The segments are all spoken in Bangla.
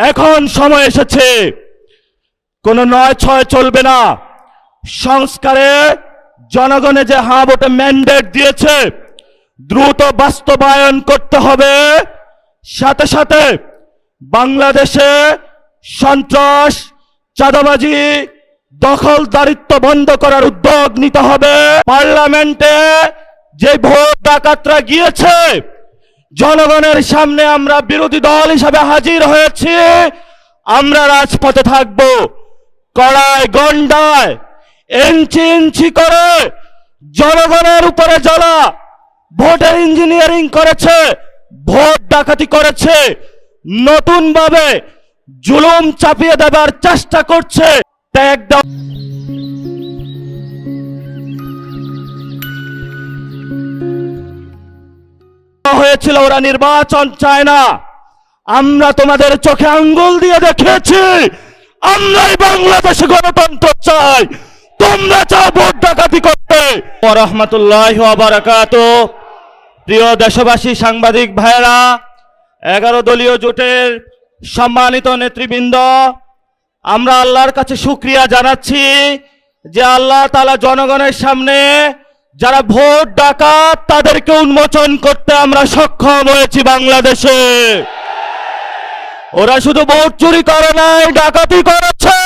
এখন সময় এসেছে, কোনো নয় ছয় চলবে না। সংস্কারে জনগণে যে হ্যাঁ ভোটে ম্যান্ডেট দিয়েছে দ্রুত বাস্তবায়ন করতে হবে। সাথে সাথে বাংলাদেশে সন্ত্রাস, চাঁদাবাজি, দখলদারিত্ব বন্ধ করার উদ্যোগ নিতে হবে। পার্লামেন্টে যে ভোট ডাকাতরা গিয়েছে, জনগণের সামনে আমরা বিরোধী দল হিসাবে হাজির হয়েছি। আমরা রাজপথে থাকব। কড়ায় গন্ডায় ইঞ্চি ইঞ্চি করে জনগণের উপরে যারা ভোটের ইঞ্জিনিয়ারিং করেছে, ভোট ডাকাতি করেছে, নতুন ভাবে জুলুম চাপিয়ে দেবার চেষ্টা করছে, তা একদম হয়েছিল। ওরা নির্বাচন চায় না। আমরা তোমাদের চোখে আঙ্গুল দিয়ে দেখিয়েছি আমরাই বাংলাদেশে গণতন্ত্র চাই, তোমরা চাও ভোট ডাকাতি করতে। ওয়া রাহমাতুল্লাহি ওয়া বারাকাতুহু। প্রিয় দেশবাসী, সাংবাদিক ভাইয়েরা, 11 দলীয় জোটের সম্মানিত নেতৃবৃন্দ, আমরা আল্লাহর কাছে শুকরিয়া জানাচ্ছি যে আল্লাহ তাআলা জনগণের সামনে যারা ভোট ডাকাত তাদেরকে উন্মোচন করতে আমরা সক্ষম হয়েছি। বাংলাদেশে ওরা শুধু ভোট চুরি করে নাই, ডাকাতি করেছে।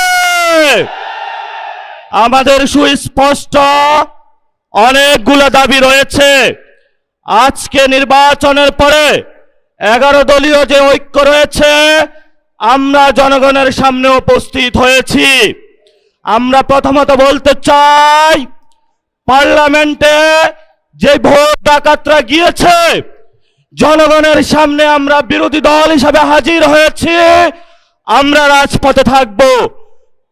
আমাদের সুস্পষ্ট অনেকগুলো দাবি রয়েছে। আজকে নির্বাচনের পরে 11 দলীয় যে ঐক্য রয়েছে, আমরা জনগণের সামনে উপস্থিত হয়েছি। আমরা প্রথমত বলতে চাই, পার্লামেন্টে যে ভোট ডাকাতরা গিয়েছে, জনগণের সামনে আমরা বিরোধী দল হিসাবে হাজির হয়েছি। আমরা রাজপথে থাকব।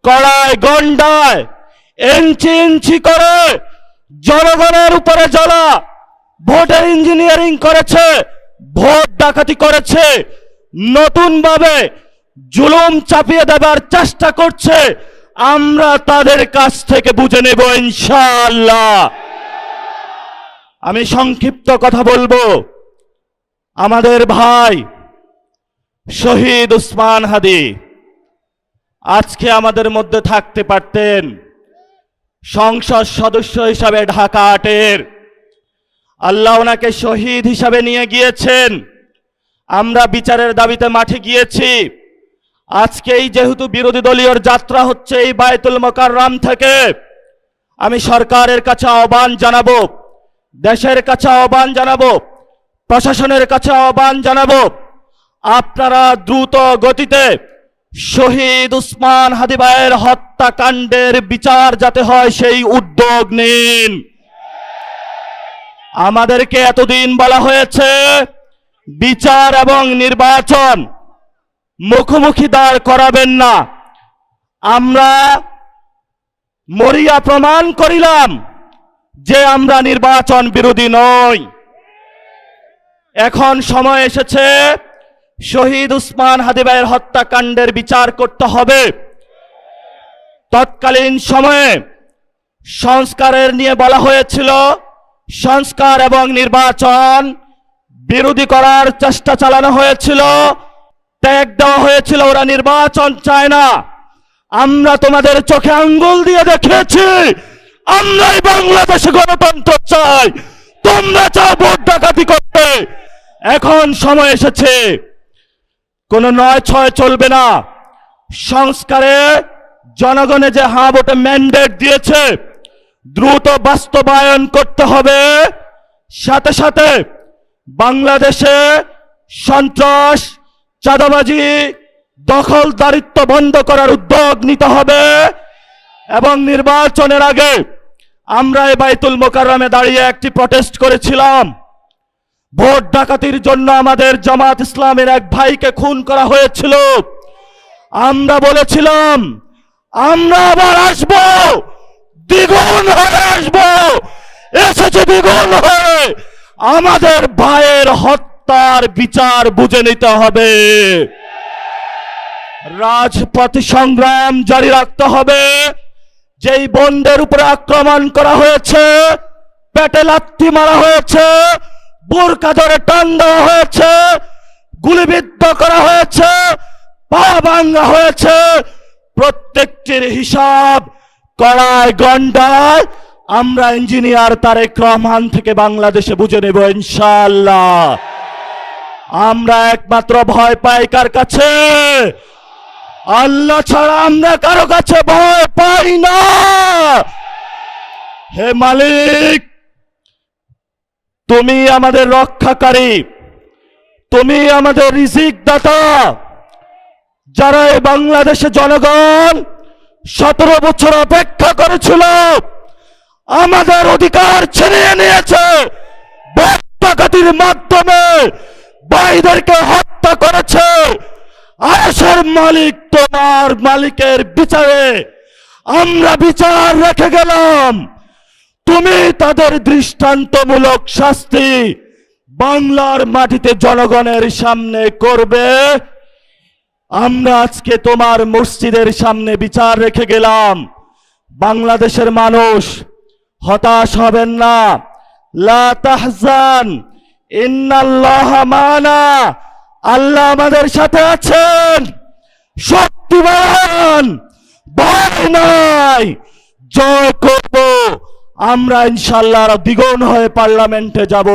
কড়ায় গন্ডায় ইঞ্চি ইঞ্চি করে জনগণের উপরে যারা ভোটের ইঞ্জিনিয়ারিং করেছে, ভোট ডাকাতি করেছে, নতুন ভাবে জুলুম চাপিয়ে দেবার চেষ্টা করছে, আমরা তাদের কাছ থেকে বুঝে নেব ইনশাআল্লাহ। আমি সংক্ষিপ্ত কথা বলবো। আমাদের ভাই শহীদ উসমান হাদি আজকে আমাদের মধ্যে থাকতে পারতেন। সংসদ সদস্য হিসাবে ঢাকা 8-এর আল্লাহ ওনাকে শহীদ হিসাবে নিয়ে গিয়েছেন। আমরা বিচারের দাবিতে মাঠে গিয়েছি। আজকেই যেহেতু বিরোধী দলীয় যাত্রা হচ্ছে এই বায়তুল মোকাররম থেকে, আমি সরকারের কাছে আহ্বান জানাবো, দেশের কাছে আহ্বান জানাবো, প্রশাসনের কাছে আহ্বান জানাবো, আপনারা দ্রুত গতিতে শহীদ উসমান হাদি ভাইয়ের হত্যাকাণ্ডের বিচার যাতে হয় সেই উদ্যোগ নিন। আমাদেরকে এতদিন বলা হয়েছে বিচার এবং নির্বাচন মুখোমুখি দাঁড় করাবেন না। আমরা মরিয়া প্রমাণ করিলাম যে আমরা নির্বাচন বিরোধী নই। এখন সময় এসেছে শহীদ উসমান হাদি ভাইয়ের হত্যাকাণ্ডের বিচার করতে হবে। তৎকালীন সময়ে সংস্কারের নিয়ে বলা হয়েছিল, সংস্কার এবং নির্বাচন বিরোধী করার চেষ্টা চালানো হয়েছিল, ত্যাগ দেওয়া হয়েছিল। ওরা নির্বাচন চায় না। আমরা তোমাদের চোখে আঙ্গুল দিয়ে দেখিয়েছি আমরাই বাংলাদেশে গণতন্ত্র চাই, তোমরা চাও ভোট ডাকাতি করতে। এখন সময় এসেছে, কোনো নয় ছয় চলবে না। সংস্কারে জনগণে যে হ্যাঁ ভোটে ম্যান্ডেট দিয়েছে দ্রুত বাস্তবায়ন করতে হবে। সাথে সাথে বাংলাদেশে সন্ত্রাস, চাঁদাবাজি, দখলদারিত্ব বন্ধ করার উদ্যোগ নিতে হবে। এবং নির্বাচনের আগে আমরা এই বায়তুল মোকাররমে দাঁড়িয়ে একটি প্রটেস্ট করেছিলাম। ভোট ডাকাতির জন্য আমাদের জামাত ইসলামের এক ভাইকে খুন করা হয়েছিল। আমরা বলেছিলাম আমরা আবার আসবো, দ্বিগুণ হয়ে আসবো। এসেছে দ্বিগুণ হয়ে। আমাদের ভাইয়ের হত্যার বিচার বুঝে নিতে হবে। রাজপথ সংগ্রাম জারি রাখতে হবে। যেই বোনদের উপরে আক্রমণ করা হয়েছে, পেটে লাথি মারা হয়েছে, বোরকা ধরে টান দেওয়া হয়েছে, গুলিবিদ্ধ করা হয়েছে, পা ভাঙ্গা হয়েছে, প্রত্যেকটির হিসাব কড়ায় গন্ডায় আমরা ইঞ্জিনিয়ার তারেক রহমান থেকে বাংলাদেশে বুঝে নেব ইনশাআল্লাহ। আমরা একমাত্র ভয় পাই কার কাছে? আল্লাহ ছাড়া আমরা কারো কাছে ভয় পাই না। হে মালিক, তুমি আমাদের রক্ষাকারী, তুমি আমাদের রিজিক দাতা। যারা এই বাংলাদেশে জনগণ 17 বছর অপেক্ষা করেছিল, আমাদের অধিকার ছিনিয়ে নিয়েছে, ডাকাতির মাধ্যমে ভাইদেরকে হত্যা করেছে। আয়েশের মালিক, তোমার মালিকের বিচারে আমরা বিচার রেখে গেলাম, তুমি তাদের দৃষ্টান্তমূলক শাস্তি বাংলার মাটিতে জনগণের সামনে করবে। আমরা আজকে তোমার মসজিদের সামনে বিচার রেখে গেলাম। বাংলাদেশের মানুষ হতাশ হবেন না। লা তাহজান ইন্নাল্লাহা মানা, আল্লাহ আমাদের সাথে আছেন, শক্তিমান, ভয় নাই, জয় করব আমরা ইনশাআল্লাহ। দ্বিগুণ হয়ে পার্লামেন্টে যাব।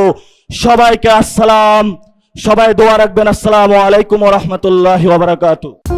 সবাইকে আসসালাম, সবাই দোয়া রাখবেন। আসসালামু আলাইকুম ওয়া রাহমাতুল্লাহি ওয়া বারাকাতুহু।